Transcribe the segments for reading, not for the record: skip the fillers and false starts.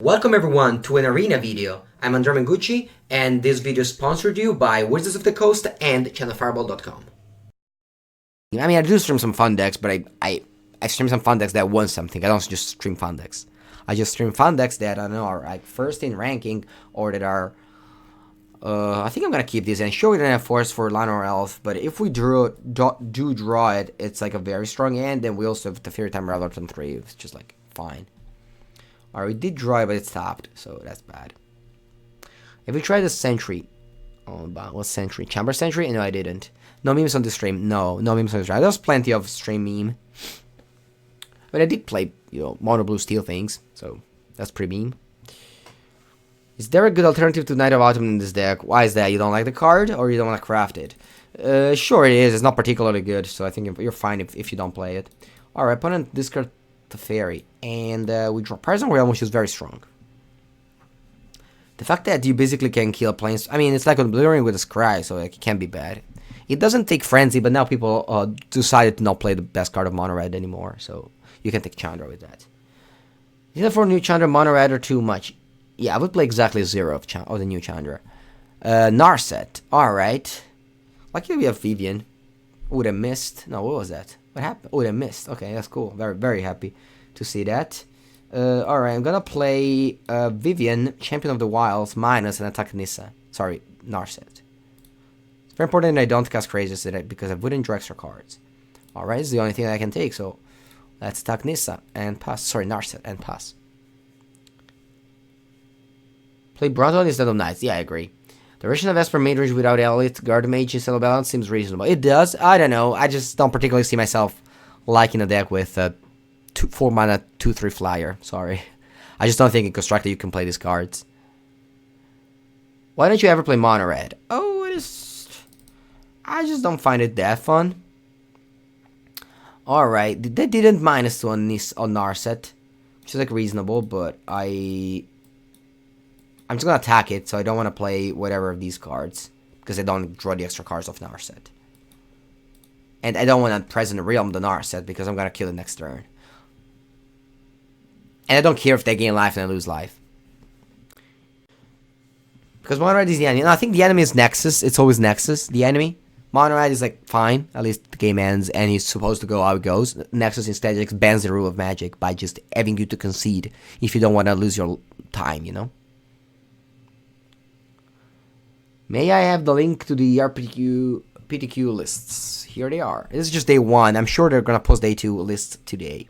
Welcome everyone to an arena video. I'm Andrea Mengucci, and this video is sponsored to you by Wizards of the Coast and channelfireball.com. I mean, I do stream some fun decks, but I stream some fun decks that won something. I don't just stream fun decks. I just stream fun decks that I know are like first in ranking or that are. I think I'm gonna keep these and show it in a force for Lana or Elf. But if we do draw it, it's like a very strong end. Then we also have the Fairy Time Rattler on 3. It's just like fine. Alright, we did draw it, but it stopped, so that's bad. If we try the Sentry, what Sentry? Chamber Sentry? No, I didn't. No memes on the stream. No memes on the stream. There's plenty of stream meme. But I did play, mono blue steel things, so that's pretty meme. Is there a good alternative to Knight of Autumn in this deck? Why is that? You don't like the card, or you don't want to craft it? Sure it is. It's not particularly good, so I think you're fine if you don't play it. Alright, opponent discard the Fairy, and we draw Parison Realm, which is very strong. The fact that you basically can kill planes, I mean, it's like Obliterating with a Scry, so like, it can't be bad. It doesn't take Frenzy, but now people decided to not play the best card of Mono Red anymore, so you can take Chandra with that. Either for new Chandra, Mono Red, or too much. Yeah, I would play exactly 0 of the new Chandra. Narset, alright. Luckily we have Vivian. Would have missed. No, what was that? What happened? Oh, they missed. Okay, that's cool. Very happy to see that. Alright, I'm gonna play Vivian, Champion of the Wilds, minus and attack Nissa. Sorry, Narset. It's very important that I don't cast Crazes today because I wouldn't draw extra cards. Alright, it's the only thing that I can take, so let's attack Nissa and pass. Sorry, Narset and pass. Play Bronzewell instead of Knights. Yeah, I agree. Duration of Esper Mage Range without Elite, Guard Mage instead of Balance seems reasonable. It does. I don't know. I just don't particularly see myself liking a deck with a 4 mana 2/3 flyer. Sorry. I just don't think in Constructed you can play these cards. Why don't you ever play Mono Red? Oh, I just don't find it that fun. Alright. They didn't minus 2 on Narset, which is like reasonable, but I'm just gonna attack it, so I don't want to play whatever of these cards, because I don't draw the extra cards off Narset. And I don't want to present Realm the Narset, because I'm gonna kill it next turn. And I don't care if they gain life and I lose life. Because Mono Red is the enemy. No, I think the enemy is Nexus. It's always Nexus, the enemy. Mono Red is like, fine, at least the game ends, and he's supposed to go how it goes. Nexus instead expands the rule of magic by just having you to concede, if you don't want to lose your time, May I have the link to the PTQ lists? Here they are. This is just day 1. I'm sure they're gonna post day 2 list today.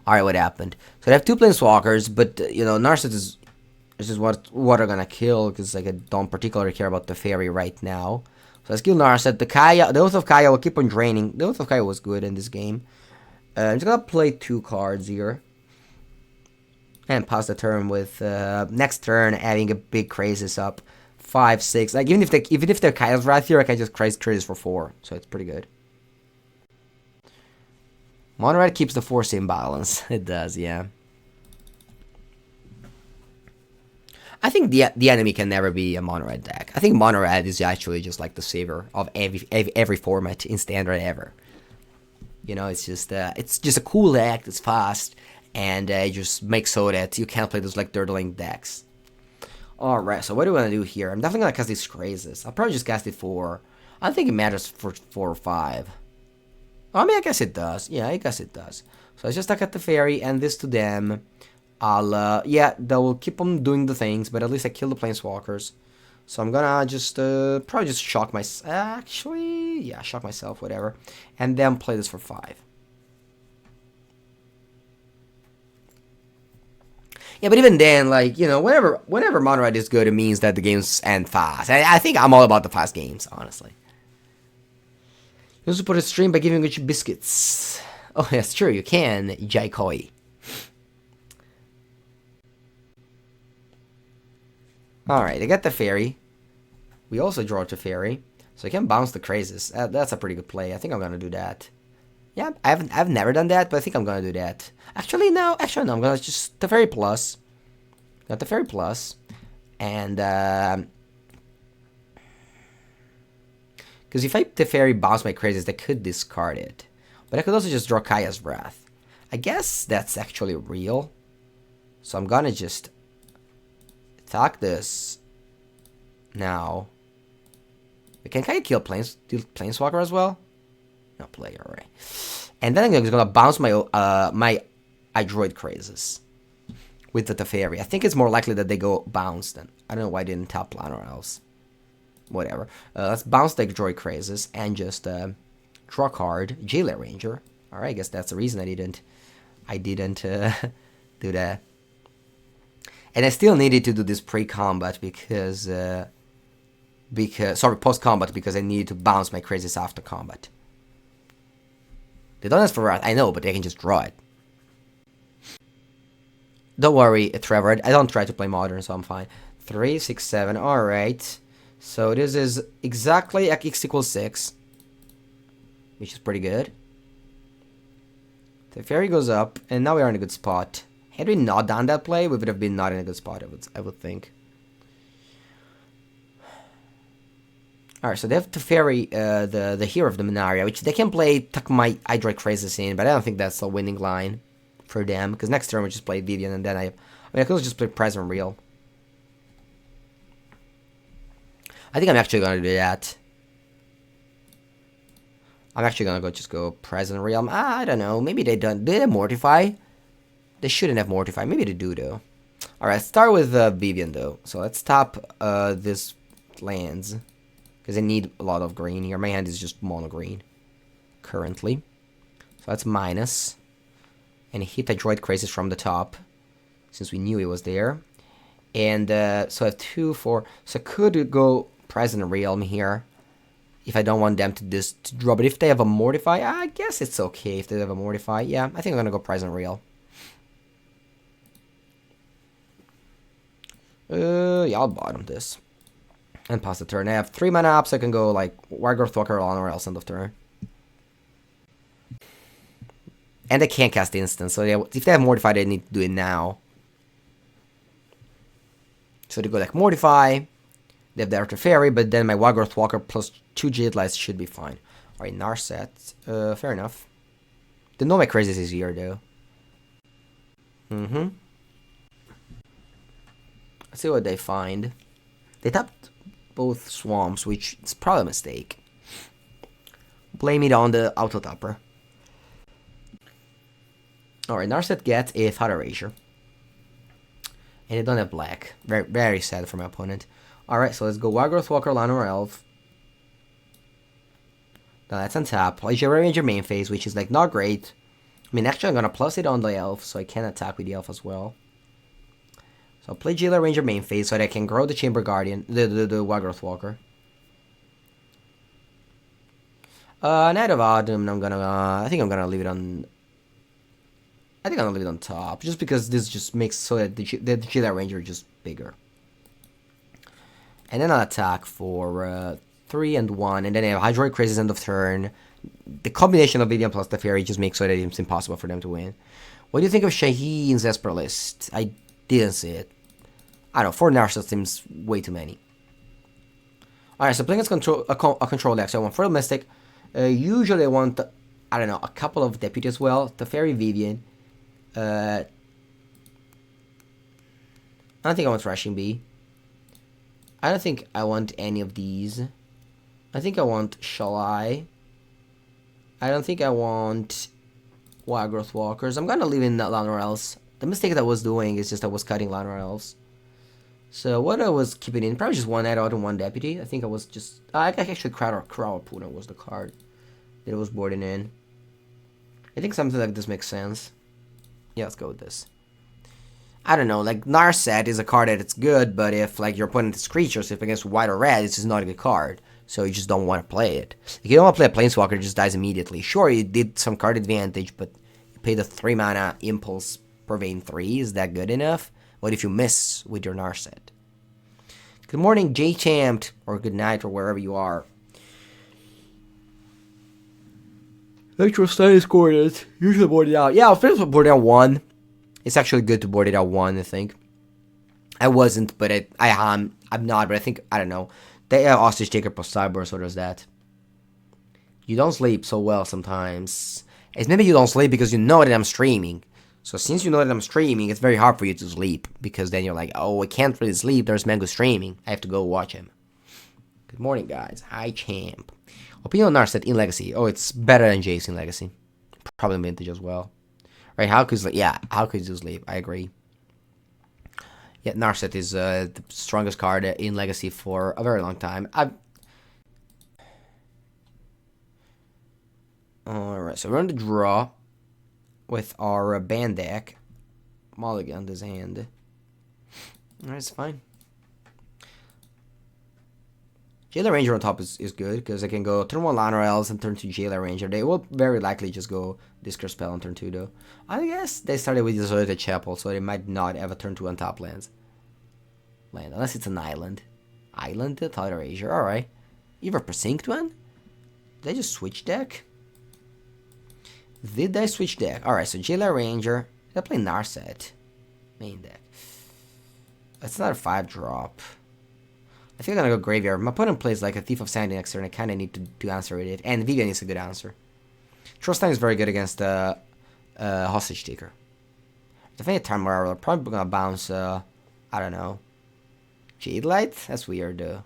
Alright, what happened? So they have 2 Planeswalkers, but Narset is just what are gonna kill, because like I don't particularly care about the Fairy right now. So let's kill Narset. The Oath of Kaya will keep on draining. The Oath of Kaya was good in this game. I'm just gonna play 2 cards here. And pass the turn with next turn adding a big Crazes up 5, 6. Like even if they're Kaya's Wrath here, I can just Crazes for 4, so it's pretty good. Mono Red keeps the force in balance. It does, yeah. I think the enemy can never be a Mono Red deck. I think Mono Red is actually just like the savior of every format in Standard ever. It's just a cool deck. It's fast. And it just makes so that you can't play those like dirtling decks. Alright, so what do I want to do here? I'm definitely going to cast these Crazes. I'll probably just cast it for... I don't think it matters for 4 or 5. I mean, I guess it does. Yeah, I guess it does. So I just attack the Fairy and this to them. Yeah, they will keep on doing the things, but at least I kill the Planeswalkers. So I'm gonna just, probably just shock myself. Actually, yeah, shock myself, whatever. And then play this for 5. Yeah, but even then, like, whenever Mono Red is good, it means that the games end fast. I think I'm all about the fast games, honestly. You also put a stream by giving you biscuits. Oh, that's true, you can, Jaikoi. Alright, I got the Fairy. We also draw to Fairy. So I can bounce the Crazes. That's a pretty good play. I think I'm gonna do that. Yeah, I've never done that, but I think I'm gonna do that. Actually, no. I'm gonna just the Fairy Plus. Got the Fairy Plus, and because if I the Fairy bounce my Crazes, they could discard it, but I could also just draw Kaya's Wrath. I guess that's actually real. So I'm gonna just attack this now. Can I kill Planeswalker as well? No, player, alright. And then I'm just gonna bounce my my Hydroid Crazes with the Teferi. I think it's more likely that they go bounce then. I don't know why I didn't tap Llanowar Elves. Whatever. Let's bounce the Hydroid Crazes and just draw a card. Jailer Ranger. Alright, I guess that's the reason I didn't do that. And I still needed to do this pre-combat because sorry, post-combat, because I needed to bounce my Crazes after combat. They don't ask for Wrath, I know, but they can just draw it. Don't worry, Trevor, I don't try to play Modern, so I'm fine. 3, 6, 7, alright. So this is exactly x equals 6, which is pretty good. The Fairy goes up, and now we are in a good spot. Had we not done that play, we would have been not in a good spot, I would think. Alright, so they have to ferry the hero of the Minaria, which they can play tuck my Hydroid Crazes in, but I don't think that's a winning line for them, because next turn we just play Vivian, and then I could just play Present Real. I think I'm actually gonna do that. I'm actually gonna just go Present Realm. I don't know, maybe they don't. Did they Mortify? They shouldn't have Mortify. Maybe they do though. Alright, start with Vivian though. So let's tap this lands, because I need a lot of green here. My hand is just mono green currently. So that's minus. And hit Hydroid Crazes from the top, since we knew it was there. And so I have 2, 4. So I could go Present Realm here if I don't want them to draw. But if they have a Mortify, I guess it's okay if they have a Mortify. Yeah, I think I'm gonna go Present Real. Yeah, I'll bottom this and pass the turn. I have 3 mana up, so I can go like Wargorth Walker or Llanowar Elves end of turn. And they can't cast the instant, so if they have Mortify, they need to do it now. So they go like Mortify, they have the Arthur Fairy, but then my Wargorth Walker plus 2 Jadelights should be fine. Alright, Narset, fair enough. The No My Crazes is here though. Let's see what they find. They tapped both Swamps, which is probably a mistake. Blame it on the auto-tapper. Alright, Narset gets a Thought Erasure. And they don't have black. Very, very sad for my opponent. Alright, so let's go Wargorth Walker, Llanowar Elf. Now that's on tap. Play Ranger main phase, which is like not great. I mean, actually I'm gonna plus it on the Elf, so I can attack with the Elf as well. So I'll play Jailer Ranger main phase so that I can grow the Chamber Guardian, the Wargorth Walker. Night of Autumn, I'm gonna, I think I'm gonna leave it on... I think I'm gonna leave it on top, just because this just makes so that the Jailer Ranger is just bigger. And then I'll attack for 3 and 1, and then I have Hydroid Crazes end of turn. The combination of Vivian plus the Fairy just makes so that it's impossible for them to win. What do you think of Shaheen's Esper list? I didn't see it. I don't know, 4 Narset seems way too many. Alright, so playing against a control deck, so I want Fertile Mystic. Usually I want, I don't know, a couple of Deputy as well. The Fairy Vivian. I don't think I want Thrashing Bee. I don't think I want any of these. I think I want Shalai. I don't think I want Wargorth Walkers. I'm gonna leave in Llanowar Elves. The mistake that I was doing is just I was cutting Llanowar Elves. So what I was keeping in, probably just 1 Night Out and 1 Deputy. I think I was just... I actually Crowd Puna was the card that it was boarding in. I think something like this makes sense. Yeah, let's go with this. I don't know, like Narset is a card that it's good, but if like your opponent is creatures, if against white or red, it's just not a good card. So you just don't want to play it. If you don't want to play a Planeswalker, it just dies immediately. Sure, it did some card advantage, but you pay the 3 mana Impulse Purveying 3. Is that good enough? What if you miss with your Narset? Good morning, J-Champed, or good night, or wherever you are. Electro Studies coordinates. Usually board it out. Yeah, I'll finish with board it out 1. It's actually good to board it out 1, I think. I wasn't, but I'm not, but I think, I don't know. They have Hostage Taker plus Cyber, so there's that. You don't sleep so well sometimes. It's maybe you don't sleep because you know that I'm streaming. So since you know that I'm streaming, it's very hard for you to sleep. Because then you're like, oh, I can't really sleep. There's Mango streaming. I have to go watch him. Good morning, guys. Hi, champ. Opinion on Narset in Legacy. Oh, it's better than Jace in Legacy. Probably Vintage as well. Right, how could you sleep? I agree. Yeah, Narset is the strongest card in Legacy for a very long time. Alright, so we're on the draw with our Bant deck. Mulligan this hand. Alright, it's fine. Jailer Ranger on top is good, because I can go turn 1 Llanowar Elves and turn 2 Jailer Ranger. They will very likely just go Discard Spell on turn 2 though. I guess they started with Deserted Chapel, so they might not have a turn 2 untap land, unless it's an island. Island, the Jailer Ranger, alright. You have a Precinct one? Did I just switch deck? Did I switch deck? Alright, so Jailer Ranger. Did I play Narset? Main deck. That's not a 5-drop. I think I'm gonna go Graveyard. My opponent plays like a Thief of Sanity next turn, I kinda need to answer with it. And Vivian is a good answer. Trostine is very good against Hostage Taker. If I need Time Marvel, I'm probably gonna bounce, I don't know. Jade Light? That's weird, though.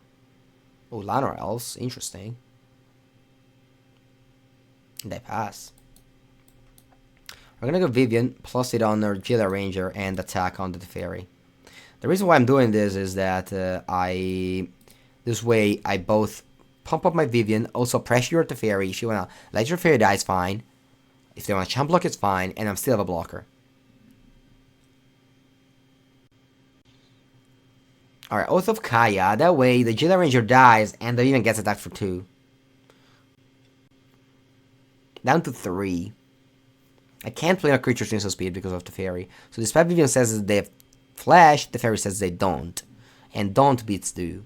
Oh, Llanowar Elves. Interesting. They pass. We're gonna go Vivian, plus it on our Jailer Ranger, and attack on the Teferi. The reason why I'm doing this is that this way I both pump up my Vivian, also pressure your Teferi. If you wanna let your Teferi die, it's fine. If they wanna chump block, it's fine, and I'm still have a blocker. Alright, Oath of Kaya. That way the Jailer Ranger dies and the Vivian gets attacked for 2. Down to 3. I can't play a creature's instant speed because of Teferi. So despite Vivian says that they have Flash, Teferi says they don't. And don't beats do.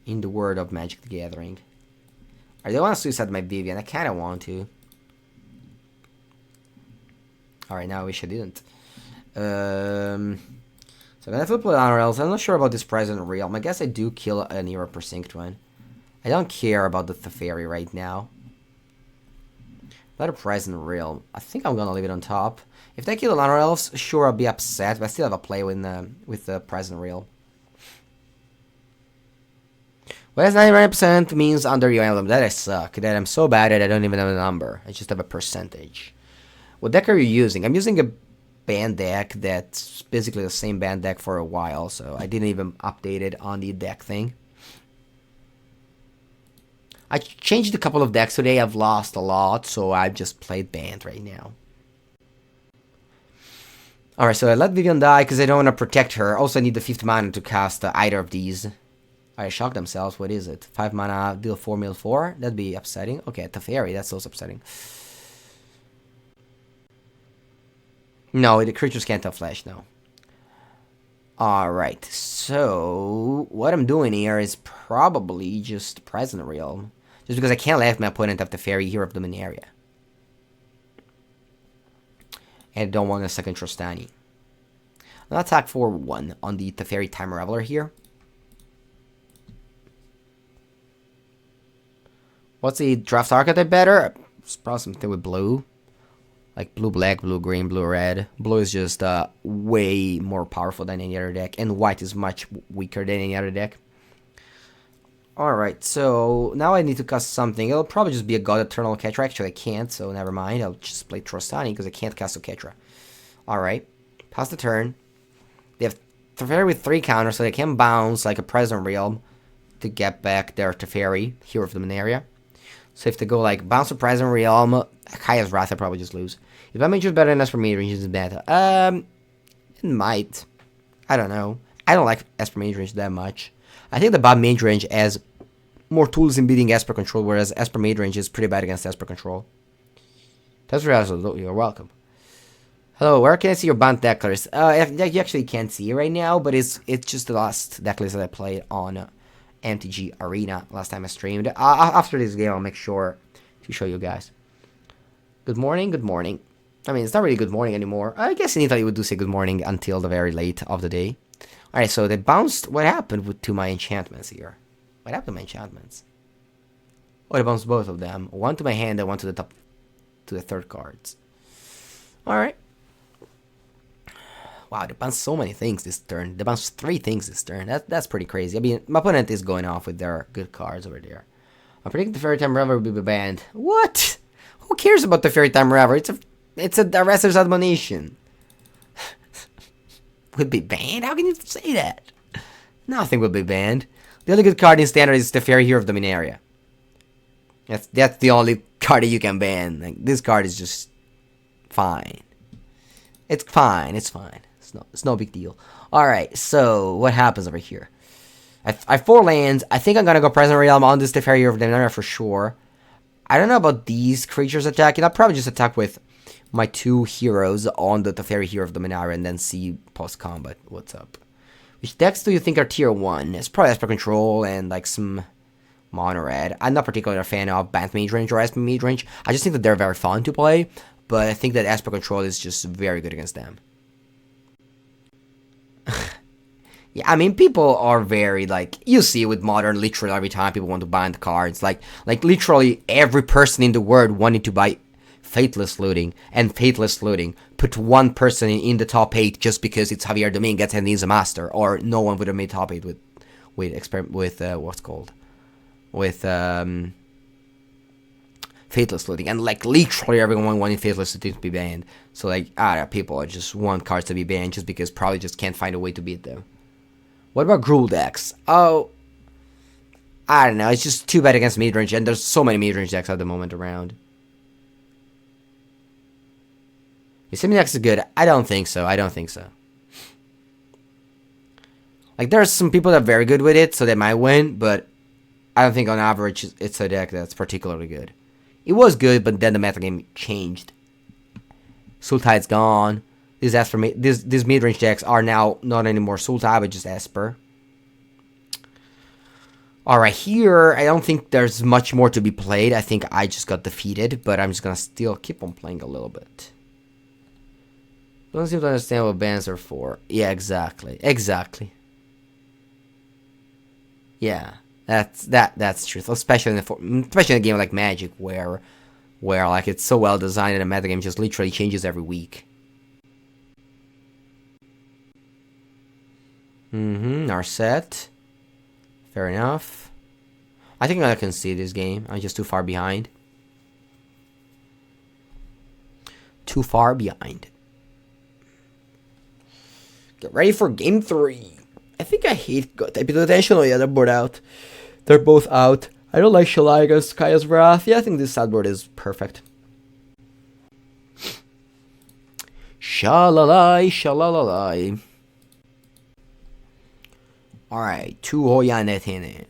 In the word of Magic the Gathering. I don't want to suicide my Vivian. I kind of want to. Alright, now I wish I didn't. So I'm gonna have to play Llanowar Elves. I'm not sure about this Present Realm. I guess I do kill an Era Precinct one. I don't care about the Teferi right now. Let a Present Realm. I think I'm gonna leave it on top. If they kill the Llanowar Elves, sure I'll be upset, but I still have a play with the Present Realm. What does 99% means under your emblem? That I suck. That I'm so bad at I don't even have a number. I just have a percentage. What deck are you using? I'm using a Bant deck that's basically the same Bant deck for a while, so I didn't even update it on the deck thing. I changed a couple of decks today. I've lost a lot, so I've just played Bant right now. Alright, so I let Vivian die because I don't want to protect her. Also, I need the 5th mana to cast either of these. Alright, shock themselves. What is it? 5 mana, deal 4, mill 4? That'd be upsetting. Okay, Teferi, that's also upsetting. No, the creatures can't have flash, no. Alright, so what I'm doing here is probably just Present Realm. Just because I can't let my opponent have Teferi, Hero of the Dominaria. And I don't want a second Trostani. I'll attack for 1 on the Teferi Time Reveler here. What's the draft archetype better? It's probably something with blue. Like blue black, blue green, blue red. Blue is just way more powerful than any other deck. And white is much weaker than any other deck. Alright, so now I need to cast something. It'll probably just be a God Eternal Ketra. Actually, I can't, so never mind. I'll just play Trostani because I can't cast a Ketra. Alright, pass the turn. They have Teferi with 3 counters, so they can bounce like a Present Realm to get back their Teferi, Hero of the Dominaria. So if they go like bounce a Present Realm, Kaya's Wrath, I probably just lose. If that makes you better than Esper Midrange, is bad. It might. I don't know. I don't like Esper Midrange that much. I think the bot midrange has more tools in beating Esper Control, whereas Esper midrange is pretty bad against Esper Control. That's really, you're welcome. Hello, where can I see your Bant deck list? You actually can't see it right now, but it's just the last deck list that I played on MTG Arena last time I streamed. After this game, I'll make sure to show you guys. Good morning, good morning. I mean, it's not really good morning anymore. I guess in Italy we do say good morning until the very late of the day. Alright, so they bounced. What happened to my enchantments here? What happened to my enchantments? Oh, I bounced both of them. One to my hand and one to the to the third cards. Alright. Wow, they bounced so many things this turn. They bounced 3 things this turn. That's pretty crazy. I mean, my opponent is going off with their good cards over there. I predict the Fairy Time Reverie will be banned. What? Who cares about the Fairy Time Reverie? It's a Arrester's Admonition. Would be banned? How can you say that? Nothing will be banned. The only good card in Standard is the Fairy Hero of Dominaria. That's the only card that you can ban. Like, this card is just fine. It's fine. It's fine. It's no big deal. Alright, so what happens over here? I have 4 lands. I think I'm gonna go Present Realm on this Teferi of Dominaria for sure. I don't know about these creatures attacking. I'll probably just attack with my 2 heroes on the Teferi Hero of Dominaria and then see post-combat what's up. Which decks do you think are tier 1? It's probably Esper Control and like some Mono Red. I'm not particularly a fan of Bant Midrange or Esper Midrange. I just think that they're very fun to play. But I think that Esper Control is just very good against them. Yeah, I mean, people are very, like, you see with Modern, literally every time people want to bind cards. Like literally every person in the world wanted to buy Fateless Looting and Fateless Looting. Put one person in the top 8 just because it's Javier Dominguez and he's a master. Or no one would have made top 8 with what's called? With, Fateless Looting, and like literally everyone wanted Fateless Looting to be banned. So like, people just want cards to be banned just because probably just can't find a way to beat them. What about Gruul decks? Oh, I don't know. It's just too bad against midrange, and there's so many midrange decks at the moment around. Yosemite decks is good. I don't think so. I don't think so. Like, there are some people that are very good with it, so they might win, but I don't think on average it's a deck that's particularly good. It was good, but then the metagame changed. Sultide's gone. These mid-range decks are now not anymore Sultide, but just Esper. Alright, here, I don't think there's much more to be played. I think I just got defeated, but I'm just gonna still keep on playing a little bit. Don't seem to understand what bans are for. Yeah, exactly. Exactly. Yeah. That's truth, especially in a game like Magic, where like it's so well designed and the metagame just literally changes every week. Our set. Fair enough. I think I can see this game. I'm just too far behind. Too far behind. Get ready for game 3. I think I hate God Type Attention. Oh yeah, they're both out. They're both out. I don't like Shalai against Kaya's Wrath. Yeah, I think this sideboard is perfect. Shalalai, shalalai. Alright, 2 Hoyanetine.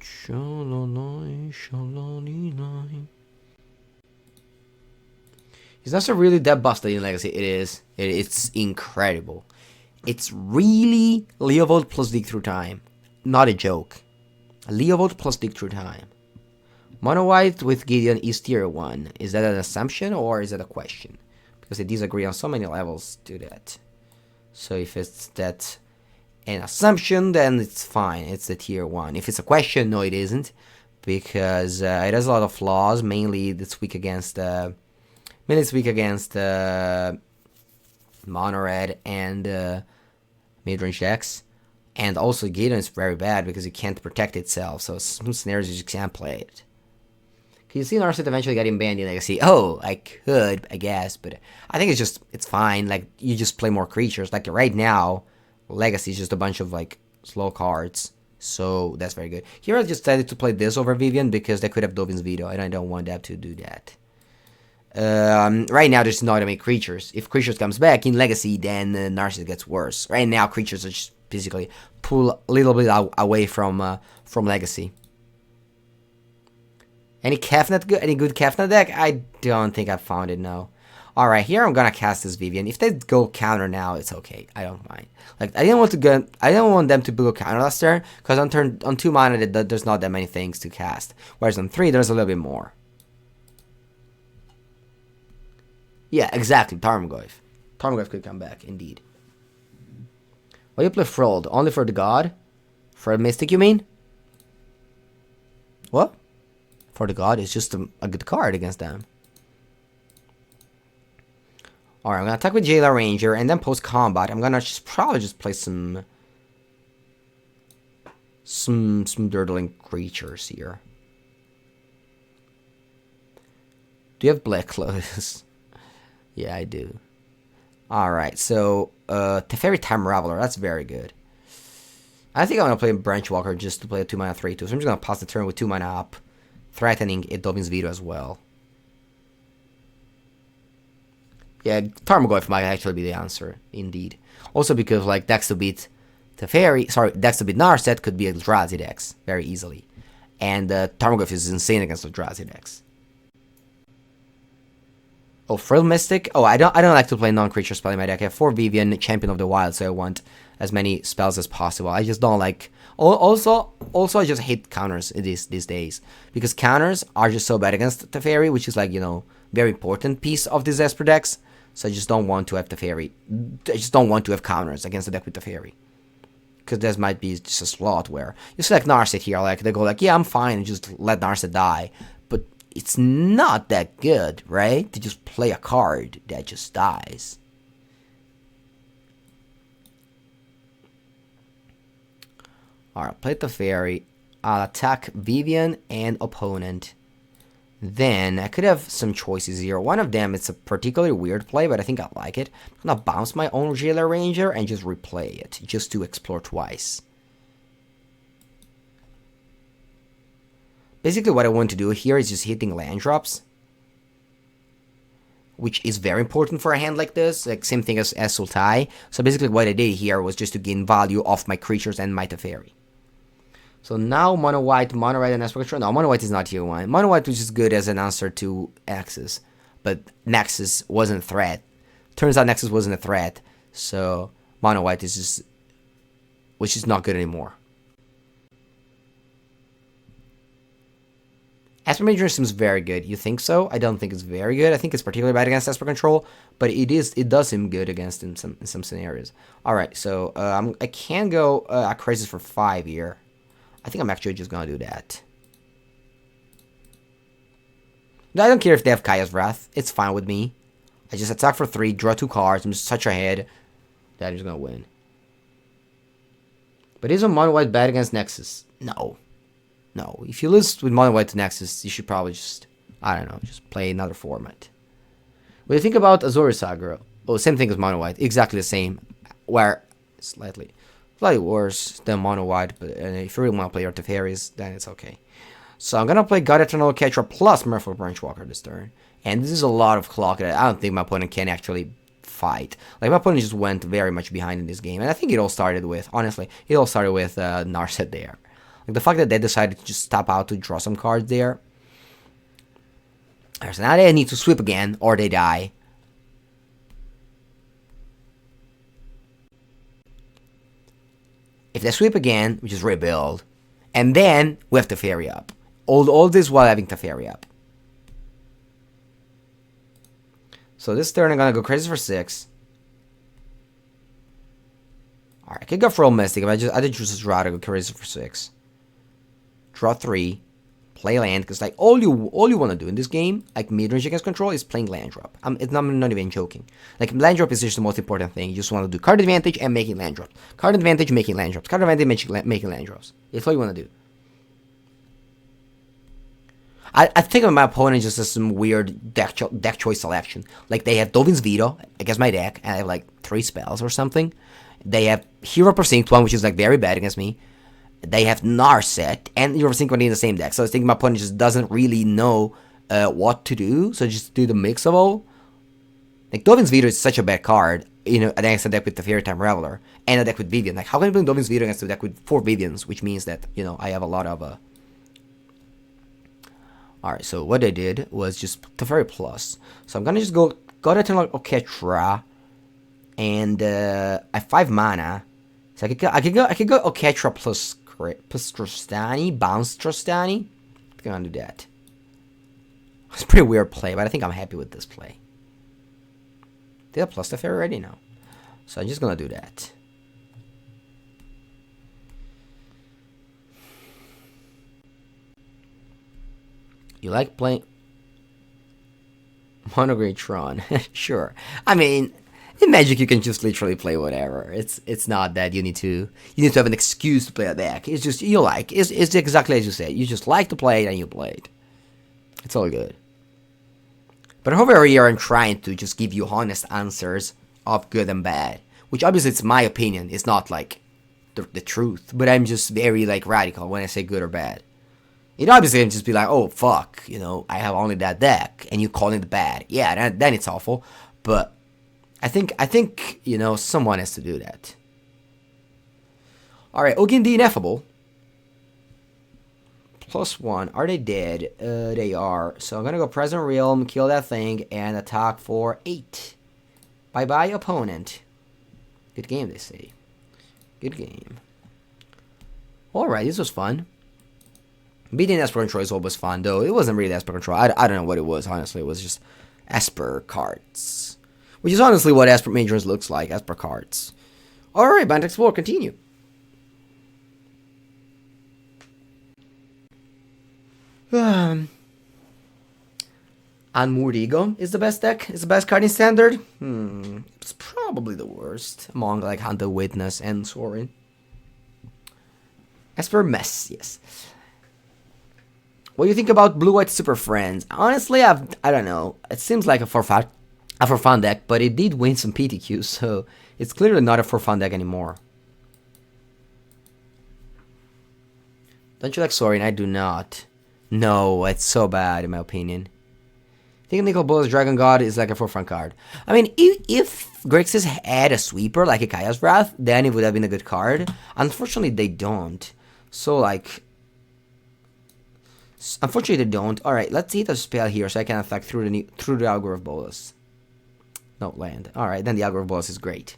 Shalalai, shalalai. It's not so really that busted in Legacy. It is. It's incredible. It's really Leovold plus Dig Through Time. Not a joke. Leovold plus Dig Through Time. Mono White with Gideon is tier 1. Is that an assumption or is that a question? Because they disagree on so many levels to that. So if it's that an assumption, then it's fine. It's the tier 1. If it's a question, no it isn't. Because it has a lot of flaws. Mainly it's weak against Mono Red and midrange decks. And also Gideon is very bad because it can't protect itself. So some scenarios you just can't play it. Can you see Narset eventually getting banned in Legacy? Oh, I could, I guess. But I think it's fine. Like, you just play more creatures. Like, right now, Legacy is just a bunch of, like, slow cards. So, that's very good. Here I just decided to play this over Vivian because they could have Dovin's Veto. And I don't want them to do that. Right now, there's not that many creatures. If creatures comes back in Legacy, then Narset gets worse. Right now, creatures are just basically pull a little bit away from Legacy. Any Kefnet good? Any good Kefnet deck? I don't think I found it. No. All right, here I'm gonna cast this Vivian. If they go counter now, it's okay. I don't mind. Like I didn't want them to go counter last turn because on 2 mana there's not that many things to cast. Whereas on 3 there's a little bit more. Yeah, exactly. Tarmogoyf. Tarmogoyf could come back indeed. Why you play Frold? Only for the god? For a Mystic, you mean? What? For the god, it's just a good card against them. Alright, I'm gonna attack with Jailer Ranger, and then post-combat, I'm gonna probably just play some dirtling creatures here. Do you have black clothes? Yeah, I do. Alright, so, Teferi Time Raveler, that's very good. I think I'm gonna play Branchwalker just to play a 2-mana 3-2, so I'm just gonna pass the turn with 2 mana up, threatening Dovin's Veto as well. Yeah, Tarmogoyf might actually be the answer, indeed. Also because, like, decks to beat decks to beat Narset could be a Eldrazi decks, very easily. And Tarmogoyf is insane against Eldrazi decks. Oh, Frill Mystic? Oh, I don't like to play non-creature spell in my deck. I have 4 Vivian, Champion of the Wild, so I want as many spells as possible. I just don't like... Also, I just hate counters these days. Because counters are just so bad against Teferi, which is like, you know, very important piece of these Esper decks. So I just don't want to have Teferi. I just don't want to have counters against the deck with Teferi. Because this might be just a slot where you select Narset here, like, they go like, yeah, I'm fine, and just let Narset die. But it's not that good, right? To just play a card that just dies. Alright, play Teferi. I'll attack Vivian and opponent. Then, I could have some choices here. One of them, it's a particularly weird play, but I think I like it. I'm gonna bounce my own Jailer Ranger and just replay it, just to explore twice. Basically, what I want to do here is just hitting land drops, which is very important for a hand like this, like same thing as Sultai. So basically what I did here was just to gain value off my creatures and my Teferi. So now Mono White, Mono Red, and Esper Control. No, Mono White is not tier 1. Mono White was just good as an answer to Nexus, but Nexus wasn't a threat. Turns out Nexus wasn't a threat, so Mono White is just, which is not good anymore. Esper Major seems very good. You think so? I don't think it's very good. I think it's particularly bad against Esper Control, but it does seem good against in some scenarios. All right, so I can go a Crisis for 5 here. I think I'm actually just gonna do that. I don't care if they have Kaya's Wrath. It's fine with me. I just attack for 3, draw 2 cards. I'm just such ahead that I'm just gonna win. But is a Mono White bad against Nexus? No. No. If you lose with Mono White to Nexus, you should probably just, I don't know, just play another format. What do you think about Azorius Saga? Oh, same thing as Mono White. Exactly the same. Where slightly worse than Mono White, but if you really want to play your Teferis, then it's okay. So I'm gonna play God Eternal Catcher plus Merfolk Branchwalker this turn. And this is a lot of clock that I don't think my opponent can actually fight. Like, my opponent just went very much behind in this game. And I think it all started with, honestly, Narset there. Like, the fact that they decided to just stop out to draw some cards there. Alright, so now they need to sweep again, or they die. If they sweep again, we just rebuild. And then, we have Teferi up. All this while having Teferi up. So this turn, I'm gonna go Crazy for 6. Alright, I could go for All Mystic, but I did just rather go Crazy for 6. Draw 3. Play land, because like all you want to do in this game, like midrange against control, is playing land drop. I'm not even joking. Like, land drop is just the most important thing. You just want to do card advantage and making land drops. Card advantage, making land drops. Card advantage, making land drops. That's all you want to do. I think of my opponent just as some weird deck choice selection. Like, they have Dovin's Veto against my deck, and I have like 3 spells or something. They have Hero Precinct 1, which is like very bad against me. They have Narset and Hero Precinct 1 in the same deck. So I think my opponent just doesn't really know what to do. So just do the mix of all. Like, Dovin's Veto is such a bad card, you know, against a deck with the Teferi Time Reveler and a deck with Vivian. Like, how can I bring Dovin's Veto against a deck with 4 Vivians, which means that, you know, I have a lot of Alright, so what I did was just Teferi plus. So I'm gonna just go Eternal Oketra, and I have 5 mana. So I could go Oketra plus Trostani, bounce Trostani. I'm gonna do that. It's a pretty weird play, but I think I'm happy with this play. Did I plus Teferi already? No. So I'm just gonna do that. You like playing... Monograde Tron. Sure. I mean, in Magic you can just literally play whatever. It's not that you need to have an excuse to play a deck. It's just you like. It's exactly as you said. You just like to play it and you play it. It's all good. But over here I'm trying to just give you honest answers of good and bad. Which obviously it's my opinion. It's not like the truth. But I'm just very like radical when I say good or bad. It obviously can just be like, oh fuck, I have only that deck, and you call it bad. Yeah, then it's awful. But I think someone has to do that. All right, Ogin the Ineffable. +1. Are they dead? They are. So I'm gonna go Present Realm, kill that thing, and attack for 8. Bye bye, opponent. Good game, they say. Good game. All right, this was fun. Beating Esper Control is always fun, though. It wasn't really Esper Control. I don't know what it was, honestly. It was just Esper cards. Which is honestly what Esper Majors looks like, Esper cards. Alright, Bant Explore, continue. Unmoored Ego is the best deck? Is the best card in Standard? It's probably the worst among, like, Hunter Witness and Sorin. Esper Mess, yes. What do you think about Blue-White Super Friends? Honestly, I don't know. It seems like a for fun deck, but it did win some PTQs, so it's clearly not a for fun deck anymore. Don't you like Sorin? I do not. No, it's so bad in my opinion. I think Nicol Bolas Dragon God is like a for fun card. I mean, if Grixis had a sweeper like a Kaya's Wrath, then it would have been a good card. Unfortunately, they don't. So like... Unfortunately, they don't. Alright, let's hit a spell here so I can attack through the Augur of Bolas. No, land. Alright, then the Augur of Bolas is great.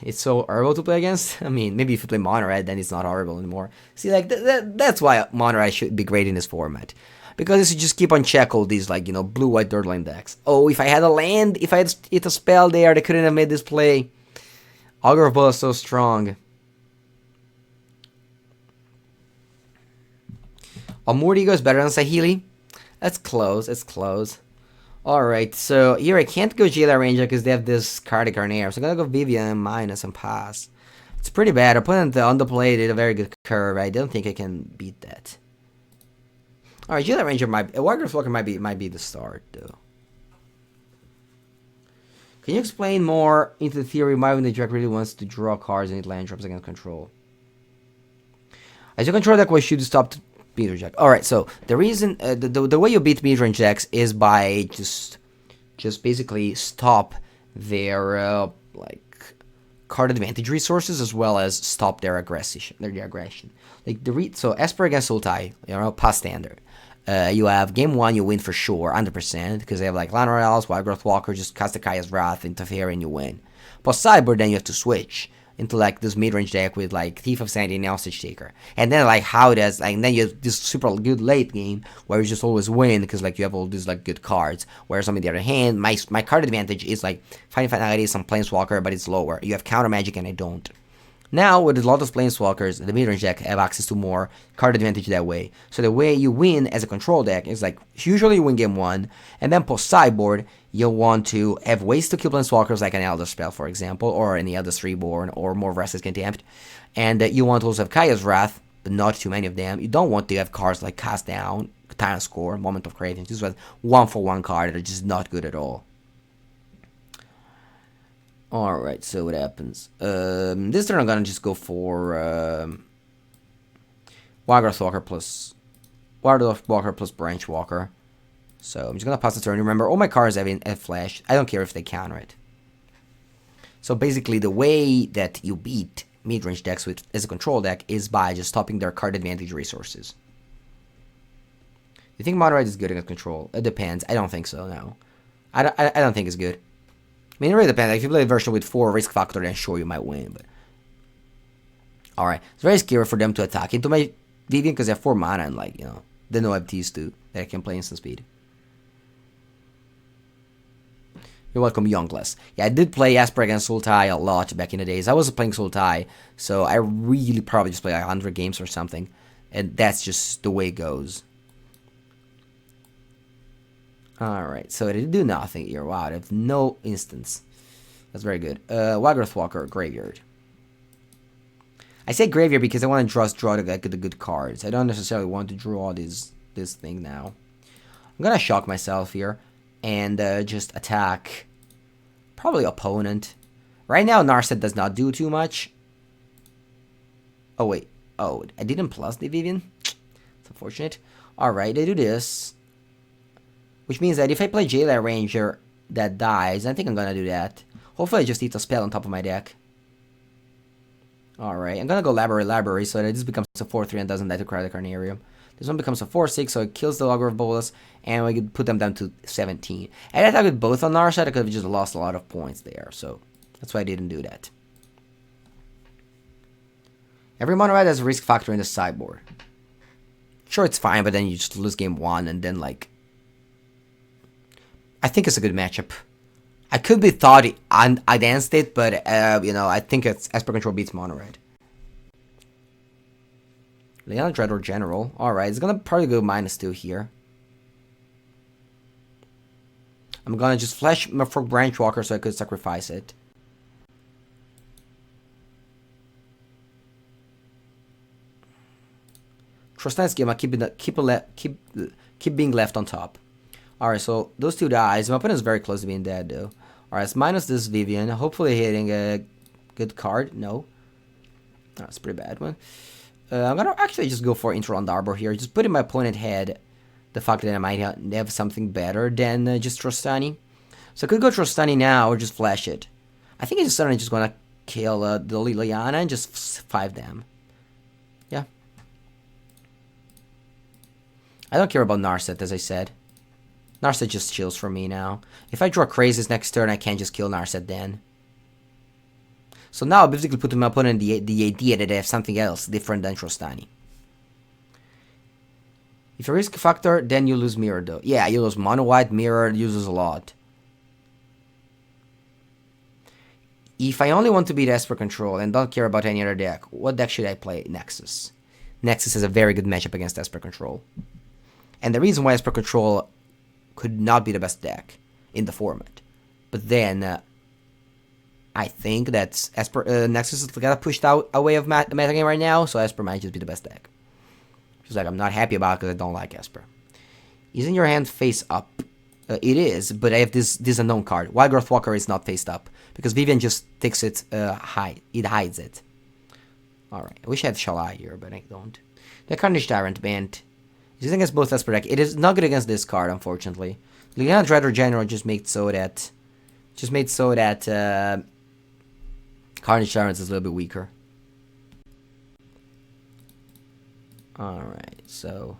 It's so horrible to play against. I mean, maybe if you play Mono Red, then it's not horrible anymore. See, like, that's why Mono Red should be great in this format. Because you just keep on check all these, like, blue-white dirt lane decks. Oh, if I had a land, if I had hit a spell there, they couldn't have made this play. Augur of Bolas is so strong. Unmoored Ego is better than Saheeli. That's close, it's close. Alright, so here I can't go Jailer Ranger because they have this card Carnare. So I'm gonna go Vivian minus and pass. It's pretty bad. Opponent underplayed did a very good curve. I don't think I can beat that. Alright, Jailer Ranger might... Wargrave Walker might be the start, though. Can you explain more into the theory why when the deck really wants to draw cards and hit land drops against control? As your control deck, why should you stop mid-range deck? Alright, so the reason... the way you beat mid-range decks is by just basically stop their, like, card advantage resources as well as stop their aggression. Like, so Esper against Sultai, past standard. You have game 1, you win for sure, 100%, because they have like Land Royals, Wildgrowth Walker, just cast the Kaya's Wrath, interfere, and you win. Post Cyber, then you have to switch into like this mid-range deck with like Thief of Sanity and Hostage Taker. And then like how does, like, and then you have this super good late game where you just always win because like you have all these like good cards. Whereas on the other hand, my card advantage is like Finding Finality, some Planeswalker, but it's lower. You have Counter Magic and I don't. Now, with a lot of Planeswalkers, the mid-range deck have access to more card advantage that way. So the way you win as a control deck is like, usually you win game 1, and then post-sideboard, you'll want to have ways to kill Planeswalkers like an Elder Spell, for example, or any other Reborn, or more Restless Contempt. And you want to also have Kaya's Wrath, but not too many of them. You don't want to have cards like Cast Down, Time Score, Moment of Craving. This was 1-for-1 card that are just not good at all. Alright, so what happens? This turn I'm gonna just go for Wildgrowth Walker plus Branch Walker. So I'm just gonna pass the turn. Remember, all my cards have flash. I don't care if they counter it. So basically, the way that you beat mid-range decks as a control deck is by just stopping their card advantage resources. You think Mono Red is good against control? It depends. I don't think so. No, I don't think it's good. I mean, it really depends. Like, if you play a version with 4 risk factor, then sure you might win. But alright, it's very scary for them to attack into my Vivian because they have 4 mana and like they know FTs too that I can play instant speed. You're welcome, Youngless. Yeah, I did play Esper against Sultai a lot back in the days. I was playing Sultai, so I really probably just play like 100 games or something, and that's just the way it goes. Alright, so it did do nothing here. Wow, I have no instance. That's very good. Waggoth Walker, Graveyard. I say Graveyard because I want to draw the good cards. I don't necessarily want to draw this thing now. I'm gonna shock myself here and just attack probably opponent. Right now, Narset does not do too much. Oh, wait. Oh, I didn't plus the Vivian. It's unfortunate. Alright, I do this. Which means that if I play Jailer Ranger that dies, I think I'm gonna do that. Hopefully I just eat a spell on top of my deck. Alright, I'm gonna go Library so that this becomes a 4-3 and doesn't die to Cryptic Carnarium. This one becomes a 4-6, so it kills the Logger of Bolas, and we could put them down to 17. And I attacked with both on our side, I could have just lost a lot of points there, so that's why I didn't do that. Every mono red has a risk factor in the sideboard. Sure, it's fine, but then you just lose game 1, and then, like... I think it's a good matchup. I could be thought against it, but, you know, I think it's Esper Control beats mono red. Leona Dreadlord General. Alright, it's gonna probably go -2 here. I'm gonna just flash my for Branch Walker so I could sacrifice it. Trostani's game, I keep being left on top. Alright, so those two dies. My opponent is very close to being dead, though. Alright, it's minus this Vivian. Hopefully hitting a good card. No. That's a pretty bad one. I'm gonna actually just go for Intro on the Arbor here. Just put in my opponent's head the fact that I might have something better than just Trostani. So I could go Trostani now or just flash it. I think it's suddenly just gonna kill the Liliana and just 5 them. Yeah. I don't care about Narset, as I said. Narset just chills for me now. If I draw Crazes next turn, I can't just kill Narset then. So now I basically put to my opponent the idea that I have something else different than Trostani. If you risk factor, then you lose Mirror though. Yeah, you lose Mono White, Mirror uses a lot. If I only want to beat Esper Control and don't care about any other deck, what deck should I play? Nexus. Nexus is a very good matchup against Esper Control. And the reason why Esper Control could not be the best deck in the format. But then, I think that Nexus is kind of pushed out away of metagame right now, so Esper might just be the best deck. Just like I'm not happy about it because I don't like Esper. Isn't your hand face up? It is, but I have this unknown card. Wildgrowth Walker is not faced up because Vivian just takes it it hides it. Alright, I wish I had Shalai here, but I don't. The Carnage Tyrant Bant. It's good against both Esper deck. It is not good against this card, unfortunately. Leona Dreadlord General just made so that Carnage Tyrant is a little bit weaker. Alright, so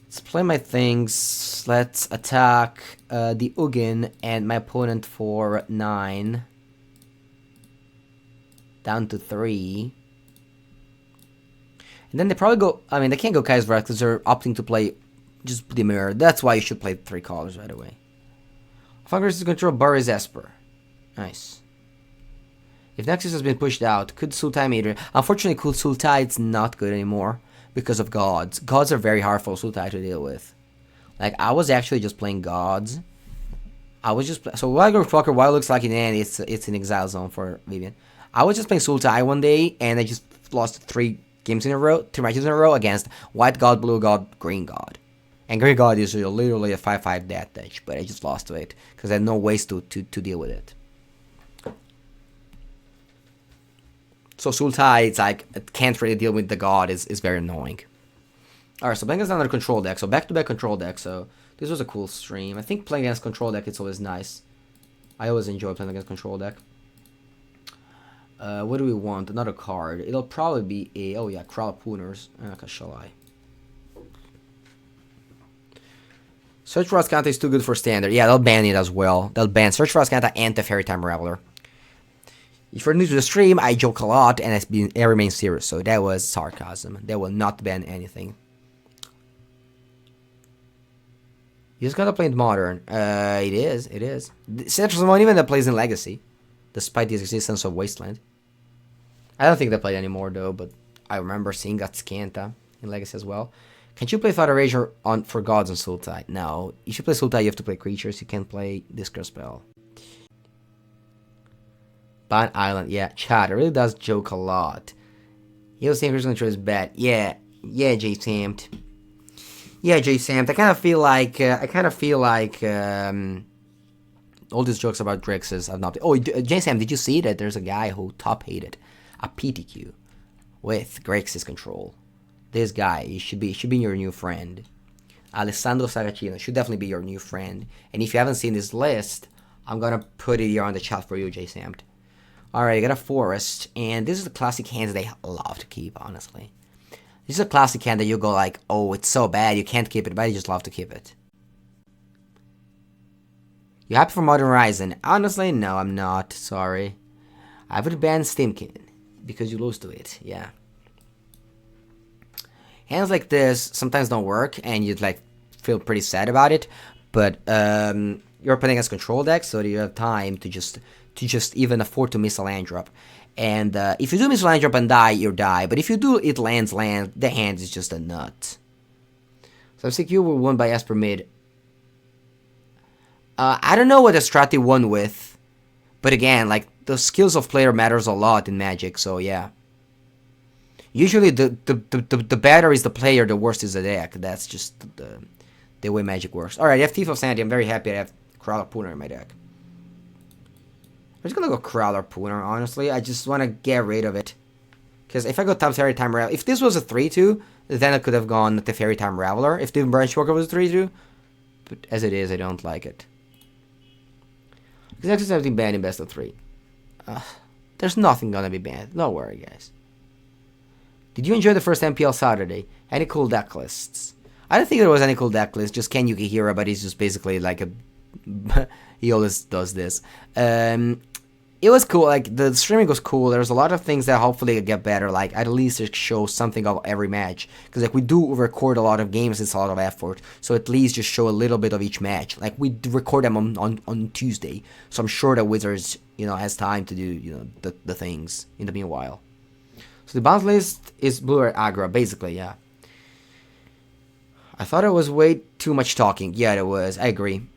let's play my things. Let's attack the Ugin and my opponent for 9. Down to 3. And then they probably go... I mean, they can't go Kai's Wrath because they're opting to play just the Mirror. That's why you should play 3 colors right away. Fungus is control buries Esper. Nice. If Nexus has been pushed out, could Sultai Mater... Unfortunately, could Sultai it's not good anymore because of Gods. Gods are very hard for Sultai to deal with. Like, I was actually just playing Gods. I was just... So, Wildgrowth Walker, while it looks like in the end, it's an exile zone for Vivian. I was just playing Sultai one day, and I just lost 3 matches in a row against White God, Blue God, Green God. And Green God is literally a 5/5 death touch, but I just lost to it because I had no ways to deal with it. So Sultai, it's like, it can't really deal with the God, is very annoying. Alright, so playing against another control deck, so back-to-back control deck, so this was a cool stream. I think playing against control deck, it's always nice. I always enjoy playing against control deck. What do we want? Another card. It'll probably be a... Oh yeah, Crowd Pooners. Okay, shall I? Search for Ascanta is too good for standard. Yeah, they'll ban it as well. They'll ban Search for Ascanta and the Fairy Time Reveler. If you're new to the stream, I joke a lot and I remain serious, so that was sarcasm. They will not ban anything. You just gotta play in Modern. It is. There's someone even that plays in Legacy, despite the existence of Wasteland. I don't think they play anymore though, but I remember seeing Ascanta in Legacy as well. Can you play Thought Erasure on for gods on Sultai? No. If you play Sultai, you have to play creatures. You can't play Discard Spell. Bant Island, yeah. Chat, it really does joke a lot. He'll say who's gonna try his bet. Yeah, J Samt. Yeah, J Samt. I kind of feel like all these jokes about Grixis have not. Oh, J Sam, did you see that? There's a guy who top hated a PTQ with Grixis control. This guy, he should be your new friend. Alessandro Saracino should definitely be your new friend. And if you haven't seen this list, I'm gonna put it here on the chat for you, J Samt. Alright, I got a forest, and this is the classic hands that I love to keep, honestly. This is a classic hand that you go like, oh, it's so bad, you can't keep it, but I just love to keep it. You happy for Modern Horizon? Honestly, no, I'm not, sorry. I would ban Stimkin, because you lose to it, yeah. Hands like this sometimes don't work, and you'd like feel pretty sad about it, but you're playing against control decks, so you have time to just even afford to miss a land drop. And if you do miss a land drop and die, you die. But if you do, it lands, the hand is just a nut. So CQ were won by Esper mid. I don't know what the strategy won with, but again, like the skills of player matters a lot in Magic. So yeah. Usually the better is the player, the worse is the deck. That's just the way Magic works. All right, I have Thief of Sanity. I'm very happy I have Crowler Pooner in my deck. I'm just gonna go Crowler Pooner, honestly. I just want to get rid of it. Because if I go Teferi Time Raveler... If this was a 3-2, then I could have gone Teferi Time Raveler. If the Branchwalker was a 3-2. But as it is, I don't like it. Because actually everything banned in best of 3. There's nothing gonna be banned. Don't worry, guys. Did you enjoy the first MPL Saturday? Any cool deck lists? I don't think there was any cool deck list. Just Ken Yukihira, but he's just basically like a... he always does this. It was cool, like, the streaming was cool. There's a lot of things that hopefully get better, like, at least it shows something of every match. Because, like, we do record a lot of games, it's a lot of effort. So at least just show a little bit of each match. Like, we record them on Tuesday. So I'm sure that Wizards, has time to do, the things in the meanwhile. So the bounce list is Blue Red Aggro, basically, yeah. I thought it was way too much talking. Yeah, it was. I agree.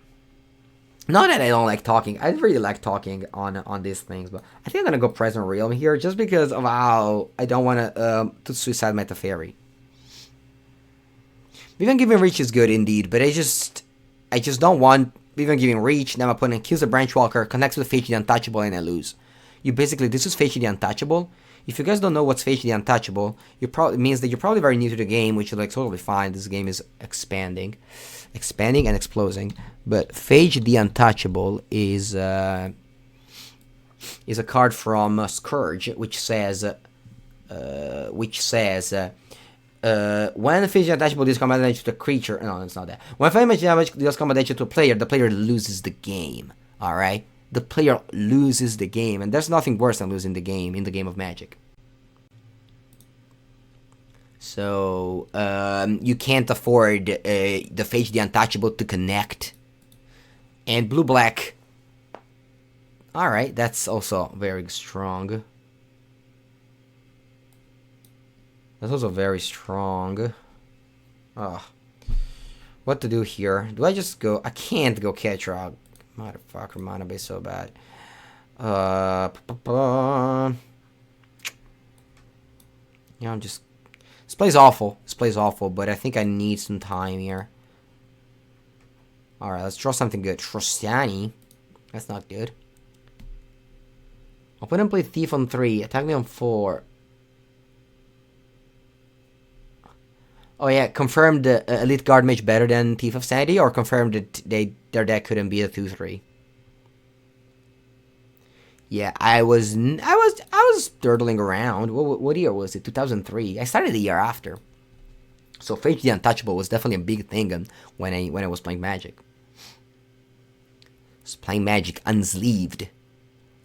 Not that I don't like talking. I really like talking on these things, but I think I'm gonna go Present Realm here just because of how I don't want to suicide my Teferi. Even Giving Reach is good indeed, but I just don't want Even Giving Reach. Now my opponent kills the Branchwalker, connects with Fate the Untouchable, and I lose. This is Fate the Untouchable. If you guys don't know what's Fate the Untouchable, it means that you're probably very new to the game, which is like totally fine. This game is expanding and exploding. But Phage the Untouchable is a card from Scourge, which says when Phage the Untouchable deals combat damage to a creature. No, it's not that. When Phage damage deals combat damage to a player, the player loses the game. All right, the player loses the game, and there's nothing worse than losing the game in the game of Magic. So, you can't afford the Phage the Untouchable to connect. And blue-black. Alright, that's also very strong. That's also very strong. What to do here? Do I just go... I can't go Ketrog. Motherfucker, mana base so bad. Yeah, I'm just... This plays awful, but I think I need some time here. Alright, let's draw something good. Trostani. That's not good. I'll put him play Thief on 3. Attack me on 4. Oh yeah, confirmed Elite Guard Mage better than Thief of Sanity, or confirmed that their deck couldn't be a 2-3. Yeah, I was durdling around. What year was it? 2003. I started the year after. So Phage the Untouchable was definitely a big thing when I was playing Magic. I was playing Magic unsleeved.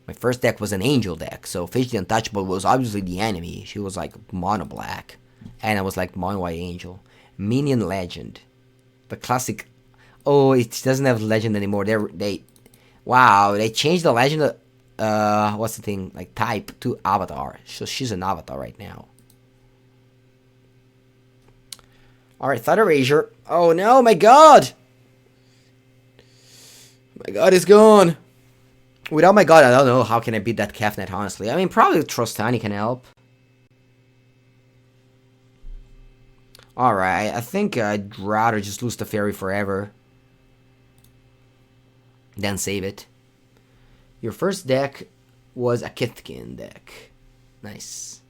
My first deck was an Angel deck, so Phage the Untouchable was obviously the enemy. She was like mono black, and I was like mono white Angel. Minion Legend, the classic. Oh, it doesn't have Legend anymore. They changed the Legend. What's the thing? Like type to Avatar. So she's an Avatar right now. Alright, Thought Erasure. Oh no, my god! My god is gone. Without my god, I don't know how can I beat that Kefnet, honestly. I mean, probably Trostani can help. Alright, I think I'd rather just lose the fairy forever than save it. Your first deck was a Kitkin deck. Nice.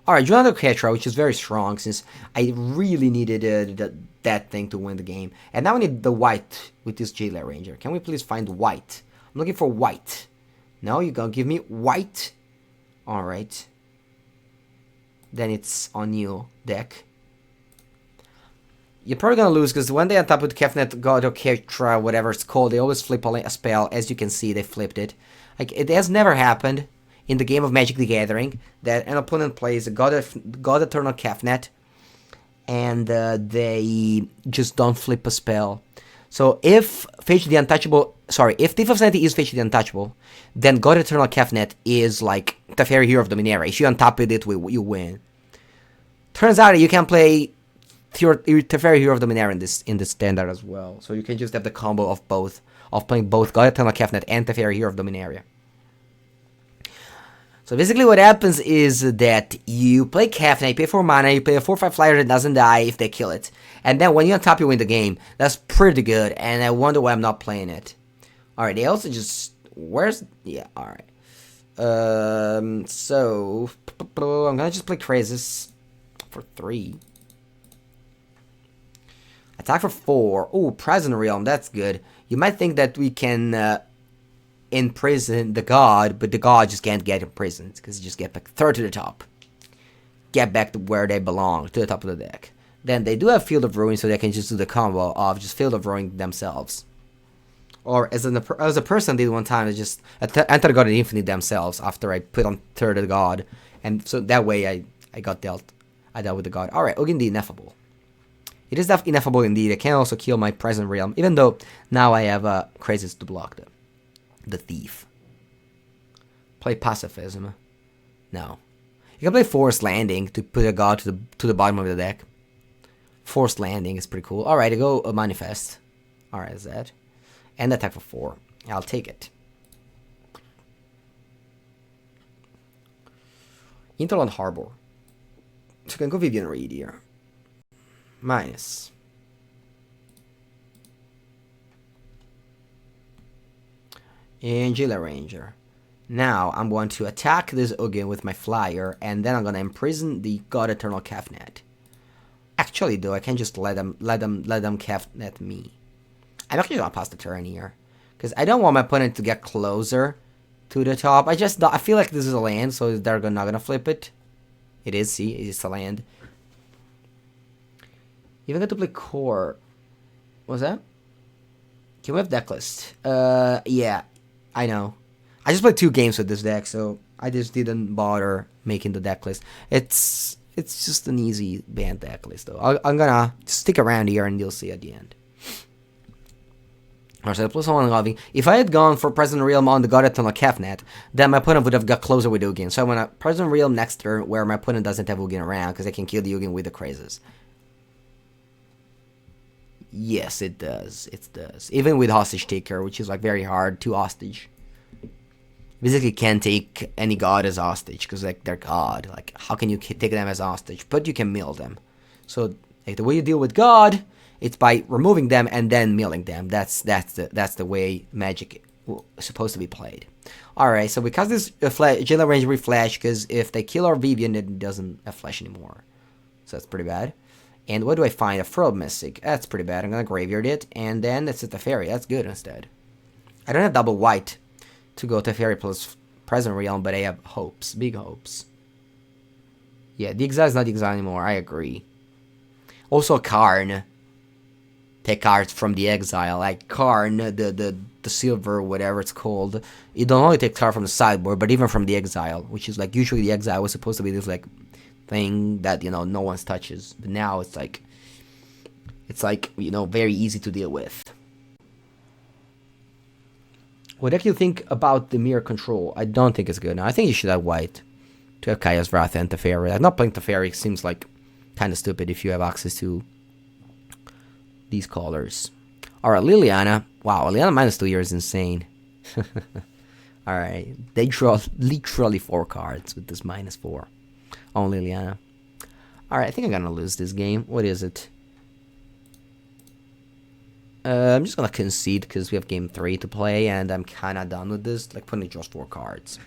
Alright, drew another Ketra, which is very strong since I really needed that thing to win the game. And now I need the white with this Jailer Ranger. Can we please find white? I'm looking for white. No, you're gonna give me white? Alright. Then it's on you, deck. You're probably gonna lose because when they untap with Kefnet, God, or Ketra, whatever it's called, they always flip a spell. As you can see, they flipped it. Like, it has never happened in the game of Magic the Gathering that an opponent plays a God Eternal Kefnet and they just don't flip a spell. So if Fate the Untouchable, if Thief of Sanity is Fate the Untouchable, then God Eternal Kefnet is like Teferi Hero of Dominaria. If you untap with it, you win. Turns out you can play Teferi Hero of Dominaria in this standard as well. So you can just have the combo of both, of playing both God Eternal Kefnet and Teferi Hero of Dominaria. So basically what happens is that you play Kefnet, you pay 4 mana, you play a 4/5 flyer that doesn't die if they kill it. And then when you untap, you win the game. That's pretty good, and I wonder why I'm not playing it. Alright, they also just... Where's... Yeah, alright. So... I'm gonna just play Krasis for 3. Attack for 4. Ooh, Present Realm, that's good. You might think that we can... imprison the god, but the god just can't get imprisoned because you just get back third to the top, get back to where they belong, to the top of the deck. Then they do have Field of Ruin, so they can just do the combo of just Field of Ruin themselves, or as a person did one time, they just enter the god in infinite themselves after I put on third to the god, and so that way I dealt with the god. All right, Ogindi Ineffable. It is ineffable indeed. I can also kill my Present Realm, even though now I have Krasis to block them. The Thief. Play Pacifism. No. You can play Forced Landing to put a god to the bottom of the deck. Forced Landing is pretty cool. Alright, I go Manifest. Alright, is that. And attack for 4. I'll take it. Interland Harbor. So you can go Vivian Reed here. Minus. And Jailer Ranger. Now I'm going to attack this Ugin with my flyer, and then I'm gonna imprison the God Eternal Kefnet. Actually, though, I can just let them Kefnet me. I'm actually gonna pass the turn here because I don't want my opponent to get closer to the top. I feel like this is a land, so they're not gonna flip it. It is. See, it's a land. Even got to play Core. What's that? Can we have deck list? Yeah. I know. I just played 2 games with this deck, so I just didn't bother making the deck list. It's just an easy Bant deck list, though. I'm gonna stick around here, and you'll see at the end. Alright, so +1 loving. If I had gone for Present Realm on the God Eternal Kefnet, then my opponent would have got closer with Ugin. So I want a Present Realm next turn where my opponent doesn't have Ugin around, because I can kill the Ugin with the Krasis. Yes, it does. It does. Even with Hostage Taker, which is like very hard to hostage. Basically can't take any god as hostage, because like they're god. Like, how can you take them as hostage? But you can mill them. So like, the way you deal with god, it's by removing them and then milling them. That's the way Magic is supposed to be played. Alright, so because this Jailer Ranger reflash, because if they kill our Vivian, it doesn't have flash anymore. So that's pretty bad. And what do I find? A Furled Mystic. That's pretty bad. I'm gonna graveyard it, and then that's the Fairy. That's good instead. I don't have double white to go to Fairy plus Present Realm, but I have hopes. Big hopes. Yeah, the Exile is not the Exile anymore. I agree. Also, Karn. Take cards from the Exile. Like Karn, the silver, whatever it's called. You don't only take cards from the sideboard, but even from the Exile, which is like usually the Exile was supposed to be this like thing that, you know, no one touches, but now it's like you know, very easy to deal with. What do you think about the Mirror Control? I don't think it's good. Now I think you should have white. to have Kaya's Wrath and Teferi. Like, not playing Teferi seems like kind of stupid if you have access to these colors. Alright, Liliana. Wow, Liliana minus 2 here is insane. Alright, they draw literally 4 cards with this minus 4 on Liliana. Alright, I think I'm gonna lose this game. What is it? I'm just gonna concede because we have game 3 to play and I'm kinda done with this. Like, putting draws 4 cards.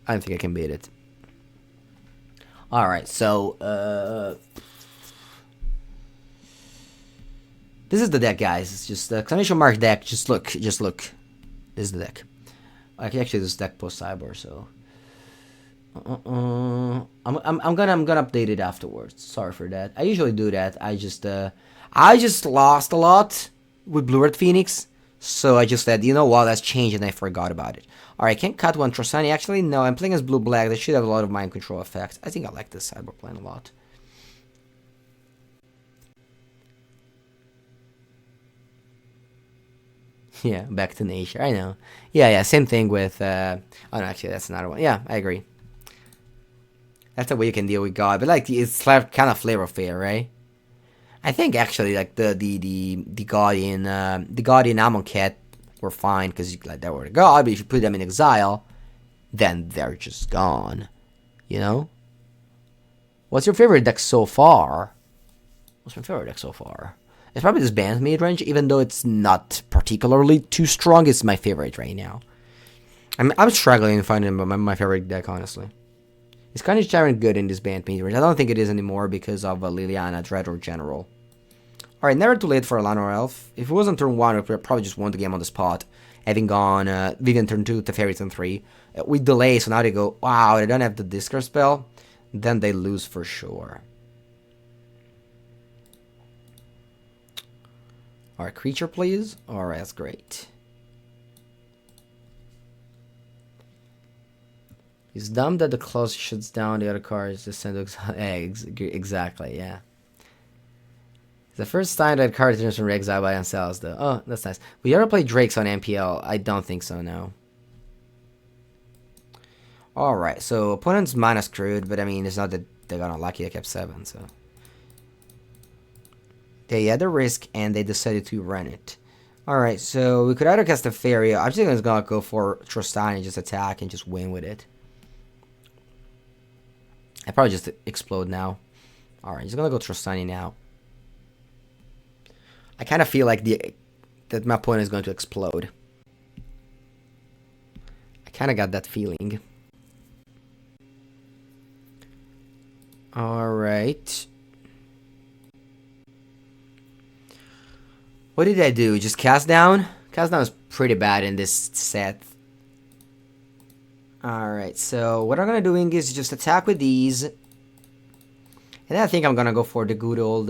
I don't think I can beat it. Alright, so, this is the deck, guys. It's just the exclamation mark deck. Just look. This is the deck. Actually, this deck post Cyber, so I'm gonna update it afterwards. Sorry for that. I usually do that. I just lost a lot with Blue Red Phoenix, so I just said, you know what, let's change it, and I forgot about it. Alright, I can't cut one Trostani. Actually, no, I'm playing as Blue Black. They should have a lot of mind control effects. I think I like this Cyber plan a lot. Yeah, back to nature. I know. Yeah, same thing with, oh no, actually, that's another one. Yeah, I agree. That's the way you can deal with God, but like, it's like kind of flavor fair, right? I think actually, like, the Guardian Amonkhet were fine, because like, they were the God, but if you put them in exile, then they're just gone. You know? What's your favorite deck so far? What's my favorite deck so far? It's probably this Bant mid-range, even though it's not particularly too strong. It's my favorite right now. I'm struggling to find my favorite deck, honestly. It's kind of jarring good in this Bant mid-range. I don't think it is anymore because of Liliana, Dread, or General. Alright, never too late for a Llanowar Elf. If it wasn't turn 1, we could probably just won the game on the spot. Having gone Vivian turn 2, Teferi turn 3. With delay, so now they go, wow, they don't have the discard spell. Then they lose for sure. Alright, creature, please. Alright, that's great. It's dumb that the close shuts down the other cards to send exactly, yeah. It's the first time that card turns from exile by themselves, though. Oh, that's nice. Will you ever play Drakes on MPL? I don't think so, no. Alright, so opponent's minus screwed, but I mean, it's not that they got unlucky. I kept 7, so. They had the risk, and they decided to run it. Alright, so we could either cast a Fairy. I'm just gonna go for Trostani and just attack and just win with it. I probably just explode now. Alright, just gonna go Trostani now. I kind of feel like that my opponent is going to explode. I kind of got that feeling. Alright. What did I do? Just cast down? Cast down is pretty bad in this set. Alright, so what I'm gonna doing is just attack with these. And then I think I'm gonna go for the good old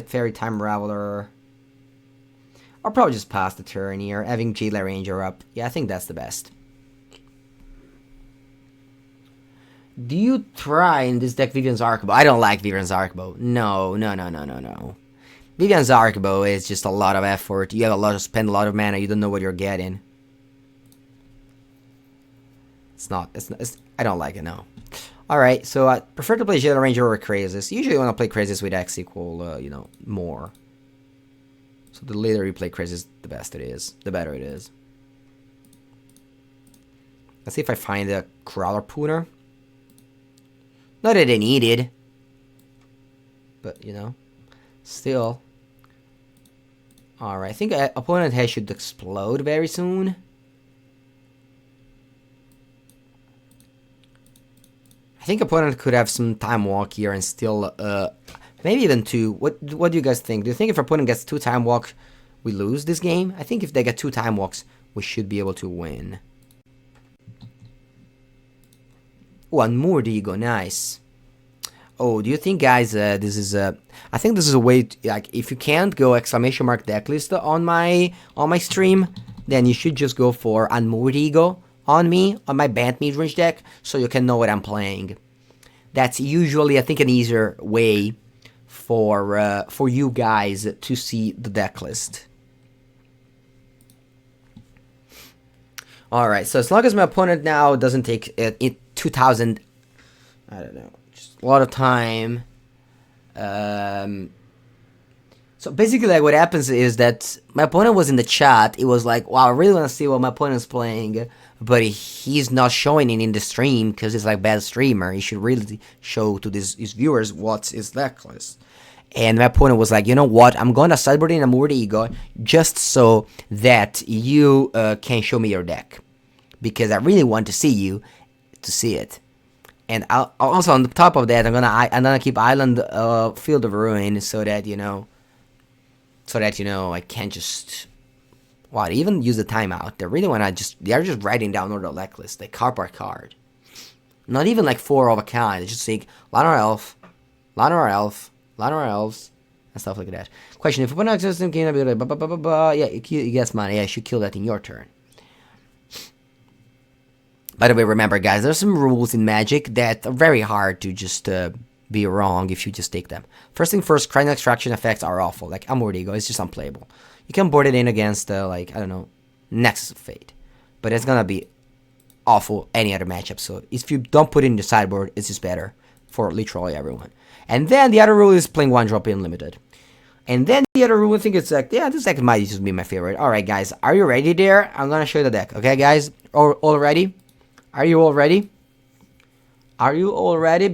Fairy Time Raveler. I'll probably just pass the turn here, having Jailer Ranger up. Yeah, I think that's the best. Do you try in this deck Vivian's Arcbow? I don't like Vivian's Arcbow. No. Vivian's Arcbow is just a lot of effort. You have to spend a lot of mana. You don't know what you're getting. I don't like it, no. Alright, so I prefer to play Jailer Ranger or Krasis. Usually when I play Krasis with X equal, more. So the later you play Krasis, the better it is. Let's see if I find a Crawler Pooner. Not that I needed. But, still. Alright, I think opponent head should explode very soon. I think opponent could have some time walk here and still, maybe even 2. What do you guys think? Do you think if opponent gets 2 time walk, we lose this game? I think if they get 2 time walks, we should be able to win. One more Digo, nice. Oh, do you think, guys, this is a... I think this is a way to, like, if you can't go exclamation mark decklist on my stream, then you should just go for Unmoored Ego on my Bant midrange deck, so you can know what I'm playing. That's usually, I think, an easier way for you guys to see the deck list. Alright, so as long as my opponent now doesn't take it 2,000, I don't know, just a lot of time. So basically, like, what happens is that my opponent was in the chat. It was like, wow, I really want to see what my opponent is playing, but he's not showing it in the stream because he's like bad streamer. He should really show to his viewers what's his deck list. And my opponent was like, you know what? I'm going to sideboard in a Murder Ego just so that you can show me your deck, because I really want to see it. And I'll, also on the top of that, I'm gonna keep Island Field of Ruin so that I can't just even use the timeout. They really wanna they're just writing down all the deck list, like card by card. Not even like 4 of a kind. It's just like Llanowar Elf, Llanowar Elves, and stuff like that. Question: if opponent access them, can be like, yeah, you guess money. Yeah, you should kill that in your turn. By the way, remember, guys, there's some rules in Magic that are very hard to just be wrong if you just take them. First thing first, Cranial Extraction effects are awful. Like Amortigo, it's just unplayable. You can board it in against, like, I don't know, Nexus of Fate. But it's gonna be awful any other matchup. So if you don't put it in the sideboard, it's just better for literally everyone. And then the other rule is playing 1-drop in limited. And then the other rule, I think it's like, yeah, this deck might just be my favorite. Alright, guys, are you ready there? I'm gonna show you the deck. Okay, guys? All ready? Are you all ready? Are you all ready?